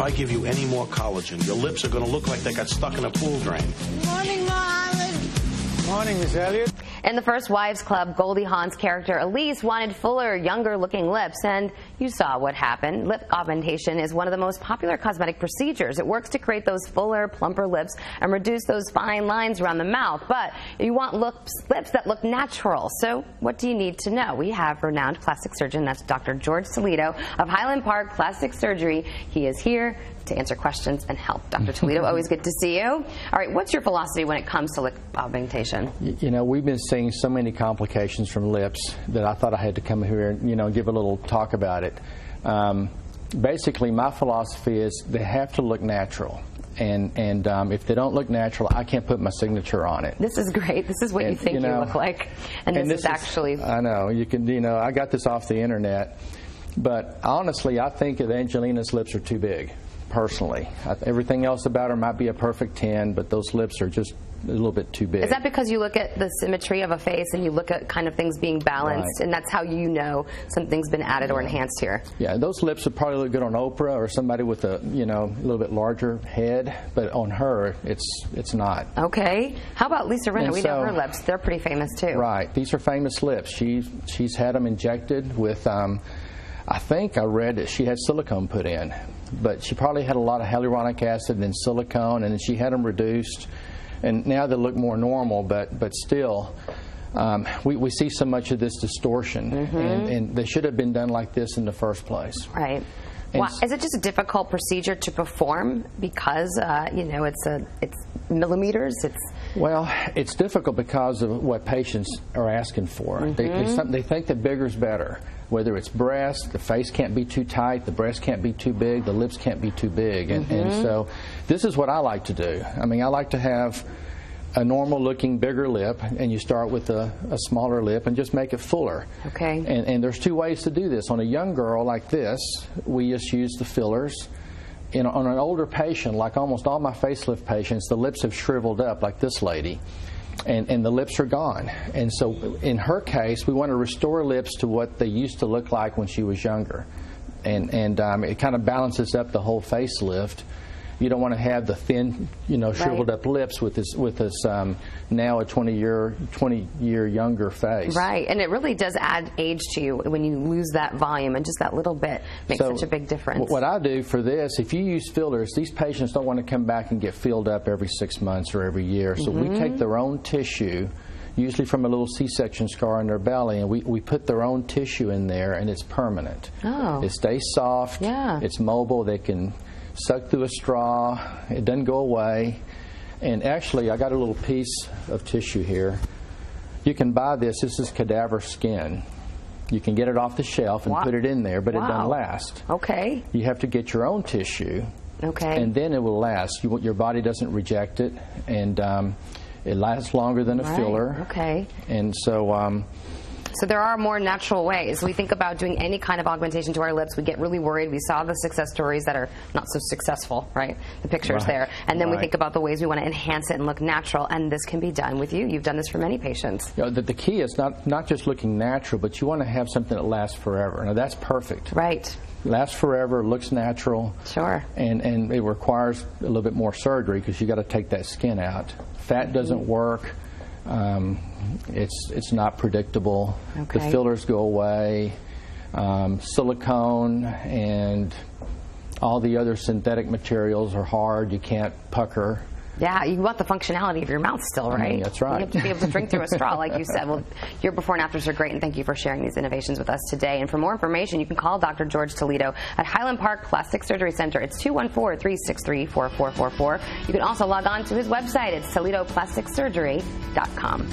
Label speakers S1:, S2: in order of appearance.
S1: I give you any more collagen, your lips are going to look like they got stuck in a pool drain.
S2: Morning, Highland.
S3: Morning, Miss Elliott.
S4: In the First Wives Club, Goldie Hawn's character Elise wanted fuller, younger-looking lips, and you saw what happened. Lip augmentation is one of the most popular cosmetic procedures. It works to create those fuller, plumper lips and reduce those fine lines around the mouth. But you want lips that look natural. So what do you need to know? We have renowned plastic surgeon, that's Dr. George Toledo of Highland Park Plastic Surgery. He is here to answer questions and help. Dr. Toledo, always good to see you. All right, what's your philosophy when it comes to lip augmentation?
S3: You know, we've been seeing so many complications from lips that I thought I had to come here and, give a little talk about it. Basically, my philosophy is they have to look natural. And if they don't look natural, I can't put my signature on it.
S4: This is great. This is what you think you look like. And this is actually...
S3: I know. You can, I got this off the internet. But honestly, I think that Angelina's lips are too big, personally. Everything else about her might be a perfect 10, but those lips are just a little bit too big.
S4: Is that because you look at the symmetry of a face and you look at kind of things being balanced,
S3: right,
S4: and that's how you know something's been added or enhanced here?
S3: Yeah, those lips would probably look good on Oprah or somebody with a, a little bit larger head, but on her, it's not.
S4: Okay. How about Lisa Rinna? We know her lips. They're pretty famous too.
S3: Right. These are famous lips. She's had them injected with, I think I read that she had silicone put in, but she probably had a lot of hyaluronic acid and silicone, and then she had them reduced. And now they look more normal, but still, we see so much of this distortion, and they should have been done like this in the first place.
S4: Right. Is it just a difficult procedure to perform because it's millimeters?
S3: Well, it's difficult because of what patients are asking for. They think that bigger's better. Whether it's breast, the face can't be too tight, the breast can't be too big, the lips can't be too big. And so this is what I like to do. I mean, I like to have a normal looking bigger lip, and you start with a smaller lip and just make it fuller.
S4: Okay.
S3: And there's two ways to do this. On a young girl like this, we just use the fillers. On an older patient, like almost all my facelift patients, the lips have shriveled up like this lady. And the lips are gone. And so in her case, we want to restore lips to what they used to look like when she was younger. And it kind of balances up the whole facelift. You don't want to have the thin, shriveled up lips with this now a 20-year younger face.
S4: Right, and it really does add age to you when you lose that volume, and just that little bit makes such a big difference.
S3: What I do for this, if you use fillers, these patients don't want to come back and get filled up every 6 months or every year. So we take their own tissue, usually from a little C-section scar in their belly, and we put their own tissue in there, and it's permanent.
S4: Oh.
S3: It stays soft. Yeah. It's mobile. They can suck through a straw. It doesn't go away. And actually, I got a little piece of tissue here. You can buy this. This is cadaver skin. You can get it off the shelf and put it in there, but it doesn't last.
S4: Okay.
S3: You have to get your own tissue.
S4: Okay.
S3: And then it will last. Your body doesn't reject it, and it lasts longer than a filler.
S4: Okay.
S3: And so...
S4: So there are more natural ways. We think about doing any kind of augmentation to our lips. We get really worried. We saw the success stories that are not so successful, right? The pictures there. And then we think about the ways we want to enhance it and look natural. And this can be done with you. You've done this for many patients.
S3: The key is not just looking natural, but you want to have something that lasts forever. Now, that's perfect.
S4: Right. Lasts
S3: forever, looks natural.
S4: Sure.
S3: And it requires a little bit more surgery because you got to take that skin out. Fat doesn't work. It's not predictable.
S4: Okay.
S3: The fillers go away. Silicone and all the other synthetic materials are hard. You can't pucker.
S4: Yeah, you want the functionality of your mouth still, right?
S3: That's right.
S4: You have to be able to drink through a straw, like you said. Well, your before and afters are great, and thank you for sharing these innovations with us today. And for more information, you can call Dr. George Toledo at Highland Park Plastic Surgery Center. It's 214-363-4444. You can also log on to his website. It's ToledoPlasticSurgery.com.